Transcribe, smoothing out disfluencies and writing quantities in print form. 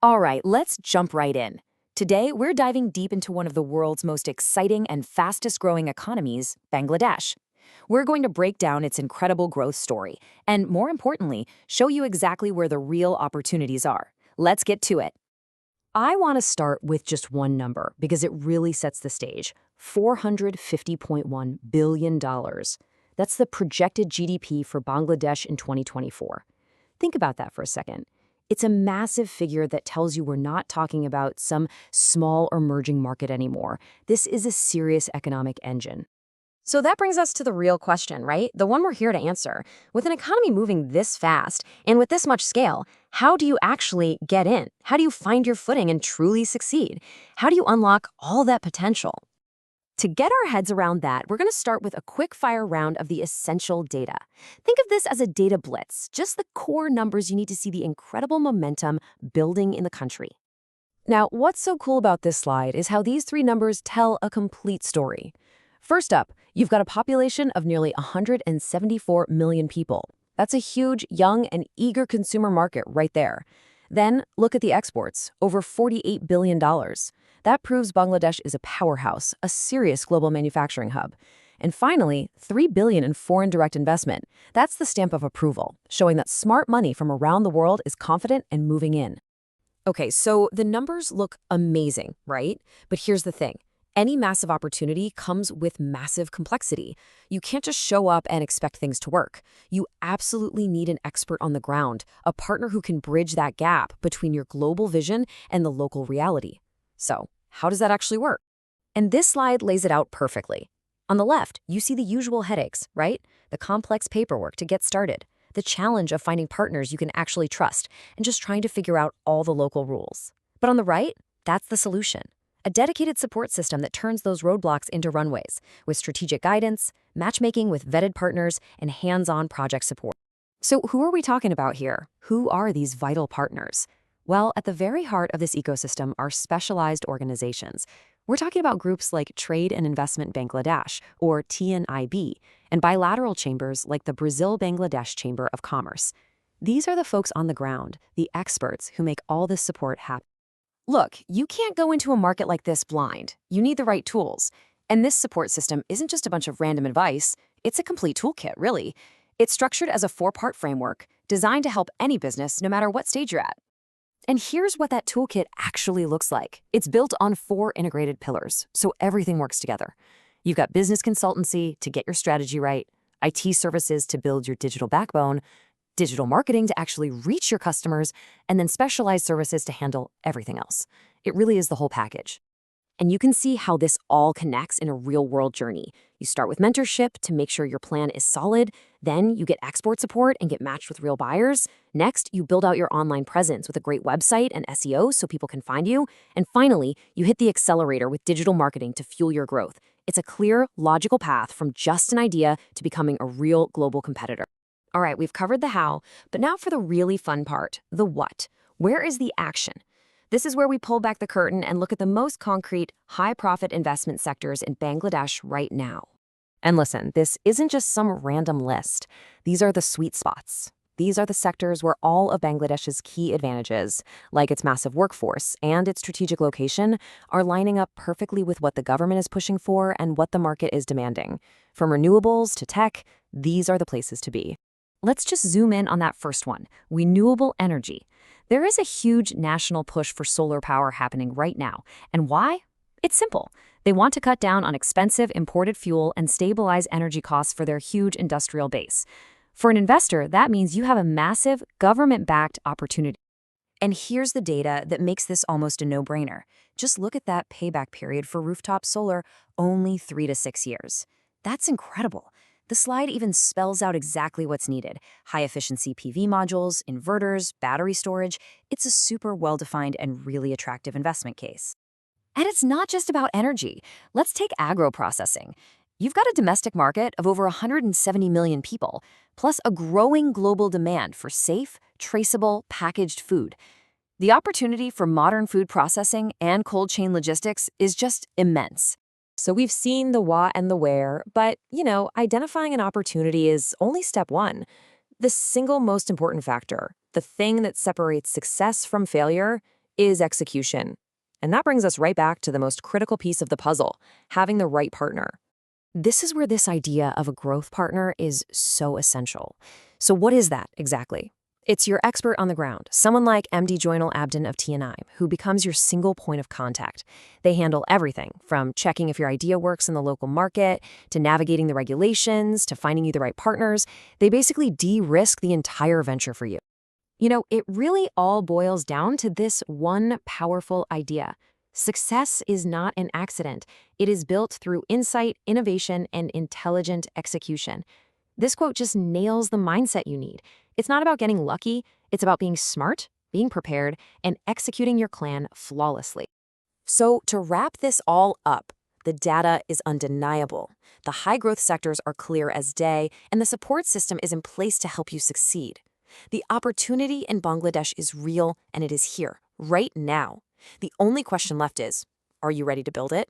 All right, let's jump right in. Today, we're diving deep into one of the world's most exciting and fastest growing economies, Bangladesh. We're going to break down its incredible growth story and, more importantly, show you exactly where the real opportunities are. Let's get to it. I want to start with just one number because it really sets the stage. $450.1 billion. That's the projected GDP for Bangladesh in 2024. Think about that for a second. It's a massive figure that tells you we're not talking about some small emerging market anymore. This is a serious economic engine. So that brings us to the real question, right? The one we're here to answer. With an economy moving this fast and with this much scale, how do you actually get in? How do you find your footing and truly succeed? How do you unlock all that potential? To get our heads around that, we're going to start with a quick fire round of the essential data. Think of this as a data blitz, just the core numbers you need to see the incredible momentum building in the country. Now, what's so cool about this slide is how these three numbers tell a complete story. First up, you've got a population of nearly 174 million people. That's a huge, young, and eager consumer market right there. Then, look at the exports, over $48 billion. That proves Bangladesh is a powerhouse, a serious global manufacturing hub. And finally, $3 billion in foreign direct investment. That's the stamp of approval, showing that smart money from around the world is confident and moving in. Okay, so the numbers look amazing, right? But here's the thing. Any massive opportunity comes with massive complexity. You can't just show up and expect things to work. You absolutely need an expert on the ground, a partner who can bridge that gap between your global vision and the local reality. So, how does that actually work? And this slide lays it out perfectly. On the left, you see the usual headaches, right? The complex paperwork to get started, the challenge of finding partners you can actually trust, and just trying to figure out all the local rules. But on the right, that's the solution. A dedicated support system that turns those roadblocks into runways, with strategic guidance, matchmaking with vetted partners, and hands-on project support. So who are we talking about here? Who are these vital partners? Well, at the very heart of this ecosystem are specialized organizations. We're talking about groups like Trade and Investment Bangladesh, or TNIB, and bilateral chambers like the Brazil-Bangladesh Chamber of Commerce. These are the folks on the ground, the experts who make all this support happen. Look, you can't go into a market like this blind. You need the right tools. And this support system isn't just a bunch of random advice, it's a complete toolkit, really. It's structured as a four-part framework designed to help any business no matter what stage you're at. And here's what that toolkit actually looks like. It's built on 4 integrated pillars, so everything works together. You've got business consultancy to get your strategy right, IT services to build your digital backbone, digital marketing to actually reach your customers, and then specialized services to handle everything else. It really is the whole package. And you can see how this all connects in a real-world journey. You start with mentorship to make sure your plan is solid. Then you get export support and get matched with real buyers. Next, you build out your online presence with a great website and SEO so people can find you. And finally, you hit the accelerator with digital marketing to fuel your growth. It's a clear, logical path from just an idea to becoming a real global competitor. All right, we've covered the how, but now for the really fun part, the what. Where is the action? This is where we pull back the curtain and look at the most concrete, high-profit investment sectors in Bangladesh right now. And listen, this isn't just some random list. These are the sweet spots. These are the sectors where all of Bangladesh's key advantages, like its massive workforce and its strategic location, are lining up perfectly with what the government is pushing for and what the market is demanding. From renewables to tech, these are the places to be. Let's just zoom in on that first one, renewable energy. There is a huge national push for solar power happening right now. And why? It's simple. They want to cut down on expensive imported fuel and stabilize energy costs for their huge industrial base. For an investor, that means you have a massive government-backed opportunity. And here's the data that makes this almost a no-brainer. Just look at that payback period for rooftop solar, only 3 to 6 years. That's incredible. The slide even spells out exactly what's needed. High-efficiency PV modules, inverters, battery storage. It's a super well-defined and really attractive investment case. And it's not just about energy. Let's take agro-processing. You've got a domestic market of over 170 million people, plus a growing global demand for safe, traceable, packaged food. The opportunity for modern food processing and cold chain logistics is just immense. So we've seen the what and the where, but, identifying an opportunity is only step one. The single most important factor, the thing that separates success from failure, is execution. And that brings us right back to the most critical piece of the puzzle, having the right partner. This is where this idea of a growth partner is so essential. So what is that exactly? It's your expert on the ground, someone like MD Joynal Abdin of TNI, who becomes your single point of contact. They handle everything from checking if your idea works in the local market, to navigating the regulations, to finding you the right partners. They basically de-risk the entire venture for you. It really all boils down to this one powerful idea. Success is not an accident. It is built through insight, innovation, and intelligent execution. This quote just nails the mindset you need. It's not about getting lucky, it's about being smart, being prepared, and executing your plan flawlessly. So, to wrap this all up, the data is undeniable. The high-growth sectors are clear as day, and the support system is in place to help you succeed. The opportunity in Bangladesh is real, and it is here, right now. The only question left is, are you ready to build it?